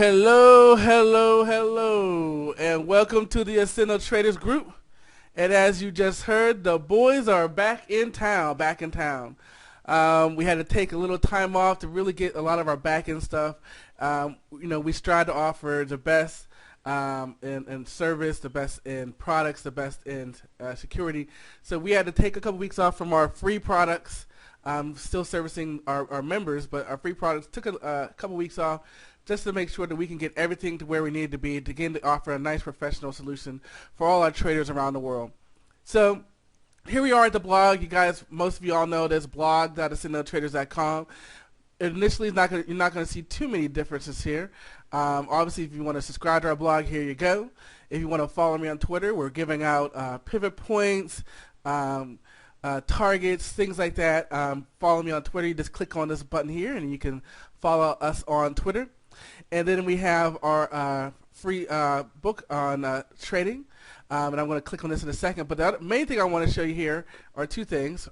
Hello, and welcome to the Accendo Traders Group. And as you just heard, the boys are back in town. We had to take a little time off to really get a lot of our back-end stuff. We strive to offer the best in service, the best in products, the best in security. So we had to take a couple weeks off from our free products. Still servicing our members, but our free products took a couple weeks off just to make sure that we can get everything to where we need to be to again to offer a nice professional solution for all our traders around the world. So here we are at the blog. You guys, most of you all know this blog.accendotraders.com. Initially, you're not going to see too many differences here. Obviously, if you want to subscribe to our blog, here you go. If you want to follow me on Twitter, we're giving out pivot points, targets, things like that. Follow me on Twitter. You just click on this button here, and you can follow us on Twitter. And then we have our free book on trading. And I'm going to click on this in a second. But the main thing I want to show you here are two things.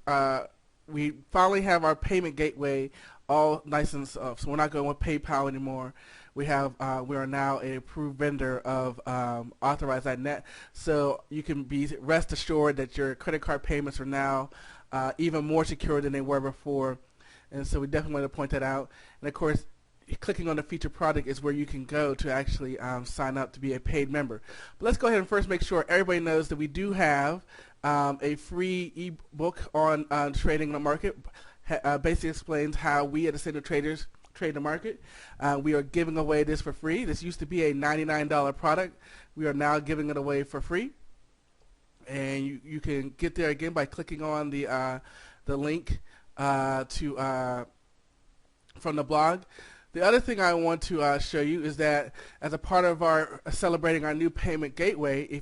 We finally have our payment gateway all licensed up, so we're not going with PayPal anymore. We are now an approved vendor of Authorize.net, so you can be rest assured that your credit card payments are now even more secure than they were before. And so we definitely want to point that out. And of course, clicking on the featured product is where you can go to actually sign up to be a paid member. But let's go ahead and first make sure everybody knows that we do have a free ebook on trading the market. Basically explains how we at Accendo Traders trade the market. We are giving away this for free. This used to be a $99 product. We are now giving it away for free. And you can get there again by clicking on the link from the blog. The other thing I want to show you is that as a part of our celebrating our new payment gateway,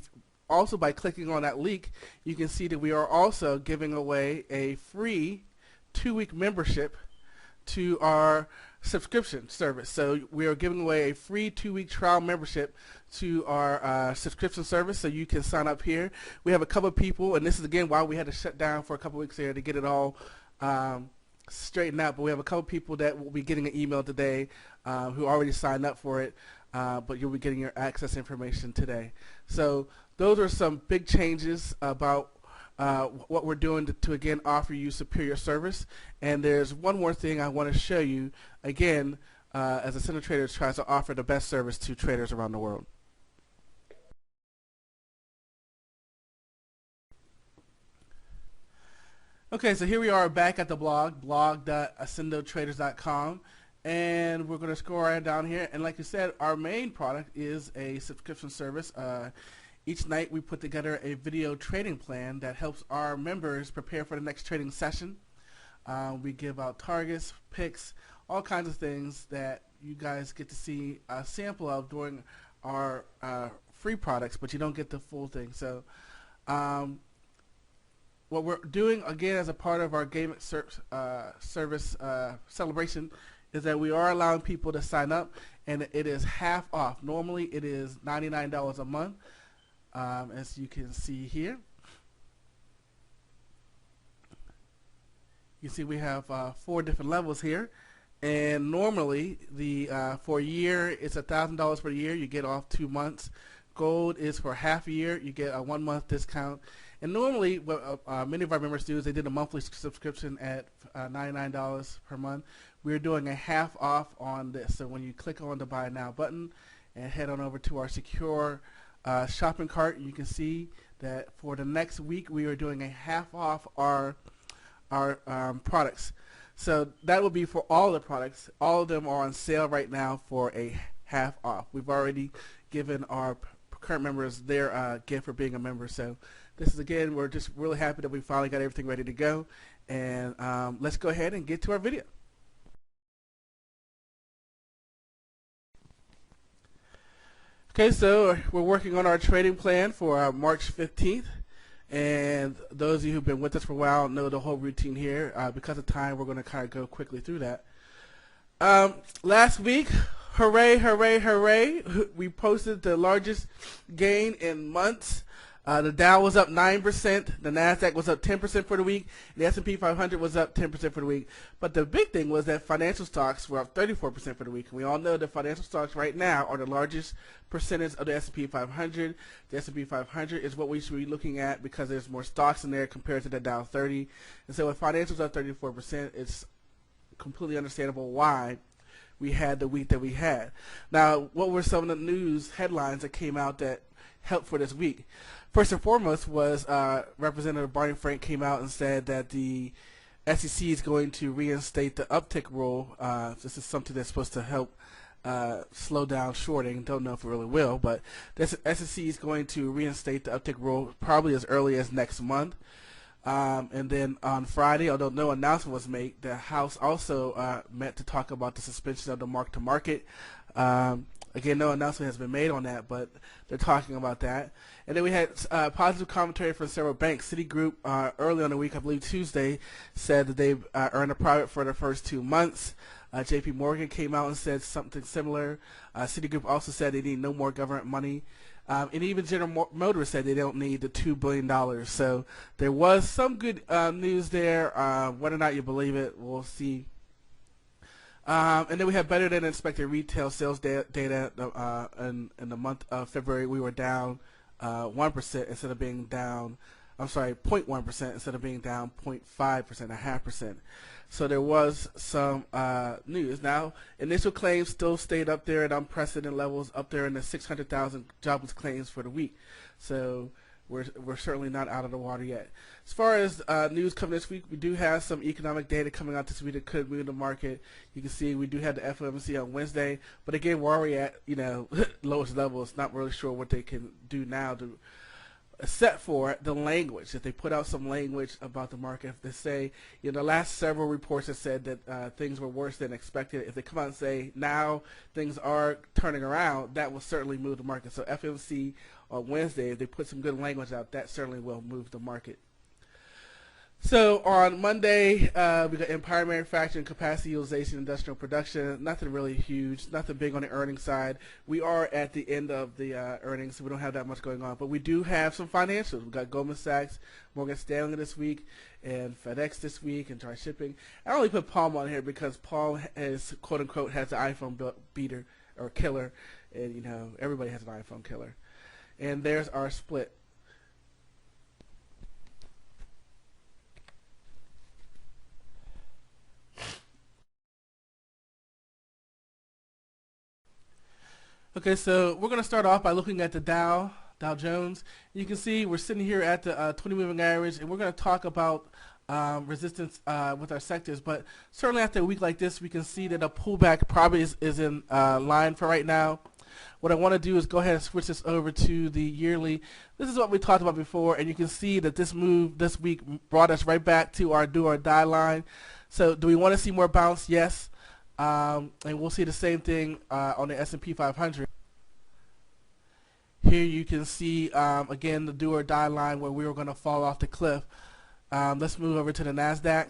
also by clicking on that link, you can see that we are also giving away a free 2-week membership to our subscription service. So we are giving away a free 2-week trial membership to our subscription service, so you can sign up here. We have a couple of people, and this is again why we had to shut down for a couple of weeks here to get it all straightened out. But we have a couple of people that will be getting an email today who already signed up for it, but you'll be getting your access information today. So those are some big changes about what we're doing to again offer you superior service. And there's one more thing I want to show you again as Accendo Traders tries to offer the best service to traders around the world. Okay, so here we are back at the blog.accendotraders.com, and we're going to scroll right down here. And like you said, our main product is a subscription service. Each night we put together a video trading plan that helps our members prepare for the next trading session. We give out targets, picks, all kinds of things that you guys get to see a sample of during our free products, but you don't get the full thing. So what we're doing again as a part of our game service celebration is that we are allowing people to sign up, and it is half off. Normally it is $99 a month. As you can see here, you see we have 4 different levels here, and normally the for a year it's $1,000 per year. You get off 2 months. Gold is for half a year. You get a 1-month discount. And normally what many of our members do is they did a monthly subscription at $99 per month. We're doing a half off on this. So when you click on the Buy Now button and head on over to our secure shopping cart, you can see that for the next week we are doing a half off our products. So that will be for all the products. All of them are on sale right now for a half off. We've already given our current members their gift for being a member. So this is, again, we're just really happy that we finally got everything ready to go. And let's go ahead and get to our video. Okay, so we're working on our trading plan for March 15th, and those of you who've been with us for a while know the whole routine here. Because of time, we're going to kind of go quickly through that. Last week, hooray, we posted the largest gain in months. The Dow was up 9%, the Nasdaq was up 10% for the week, and the S&P 500 was up 10% for the week. But the big thing was that financial stocks were up 34% for the week. And we all know that financial stocks right now are the largest percentage of the S&P 500. The S&P 500 is what we should be looking at because there's more stocks in there compared to the Dow 30. And so with financials up 34%, it's completely understandable why we had the week that we had. Now, what were some of the news headlines that came out that helped for this week? First and foremost was Representative Barney Frank came out and said that the SEC is going to reinstate the uptick rule. This is something that's supposed to help slow down shorting. Don't know if it really will, but the SEC is going to reinstate the uptick rule probably as early as next month. And then on Friday, although no announcement was made, the House also met to talk about the suspension of the mark-to-market. Again, no announcement has been made on that, but they're talking about that. And then we had positive commentary from several banks. Citigroup, early on the week, I believe Tuesday, said that they've earned a profit for the first 2 months. JP Morgan came out and said something similar. Citigroup also said they need no more government money. And even General Motors said they don't need the $2 billion. So there was some good news there. Whether or not you believe it, we'll see. And then we have better than expected retail sales data in the month of February. We were down 1% instead of being down, 0.1% instead of being down 0.5%, a half percent. So there was some news. Now, initial claims still stayed up there at unprecedented levels, up there in the 600,000 jobless claims for the week. So we're certainly not out of the water yet. As far as news coming this week, we do have some economic data coming out this week that could move the market. You can see we do have the FOMC on Wednesday, but again, we're already at lowest levels. Not really sure what they can do now to except for the language. If they put out some language about the market, if they say, the last several reports have said that things were worse than expected. If they come out and say now things are turning around, that will certainly move the market. So FOMC on Wednesday, if they put some good language out, that certainly will move the market. So on Monday, we got Empire Manufacturing, capacity utilization, industrial production. Nothing really huge, nothing big on the earnings side. We are at the end of the earnings, so we don't have that much going on. But we do have some financials. We got Goldman Sachs, Morgan Stanley this week, and FedEx this week, and Dry Shipping. I only put Palm on here because Palm has, quote unquote, has the iPhone beater or killer, and everybody has an iPhone killer. And there's our split. Okay, so we're going to start off by looking at the dow-jones. You can see we're sitting here at the 20-moving average, and we're going to talk about resistance with our sectors. But certainly after a week like this, we can see that a pullback probably is in line for right now. What I want to do is go ahead and switch this over to the yearly. This is what we talked about before, and you can see that this move this week brought us right back to our do or die line. So do we want to see more bounce? Yes. And we'll see the same thing on the S&P 500. Here you can see, again, the do or die line where we were going to fall off the cliff. Let's move over to the NASDAQ.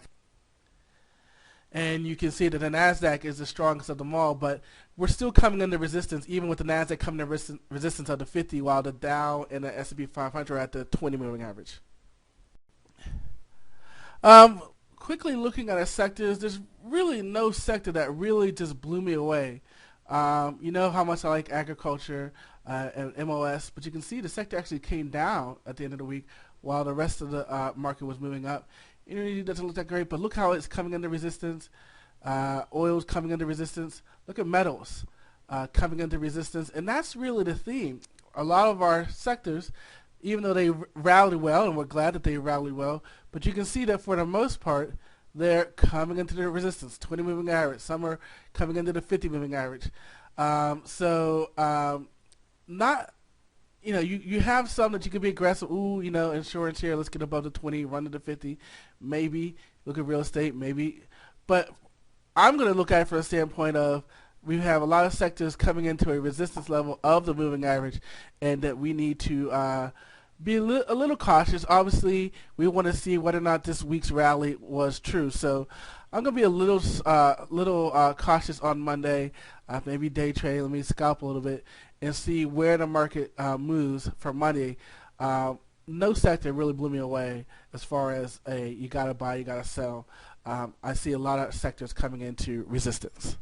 And you can see that the NASDAQ is the strongest of them all, but we're still coming into resistance, even with the NASDAQ coming to resistance of the 50, while the Dow and the S&P 500 are at the 20-moving average. Quickly looking at our sectors, there's really no sector that really just blew me away. You know how much I like agriculture and MOS, but you can see the sector actually came down at the end of the week while the rest of the market was moving up. Energy doesn't look that great, but look how it's coming under resistance. Oil's coming under resistance. Look at metals coming under resistance, and that's really the theme. A lot of our sectors, even though they rallied well, and we're glad that they rallied well, but you can see that for the most part, they're coming into the resistance, 20-moving average. Some are coming into the 50-moving average. Not, you have some that you can be aggressive. Ooh, insurance here, let's get above the 20, run to the 50. Maybe look at real estate, maybe. But I'm going to look at it from the standpoint of we have a lot of sectors coming into a resistance level of the moving average, and that we need to be a little cautious. Obviously, we want to see whether or not this week's rally was true. So I'm going to be a little cautious on Monday, maybe day trade. Let me scalp a little bit and see where the market moves for Monday. no sector really blew me away as far as a you gotta buy, you gotta sell. I see a lot of sectors coming into resistance.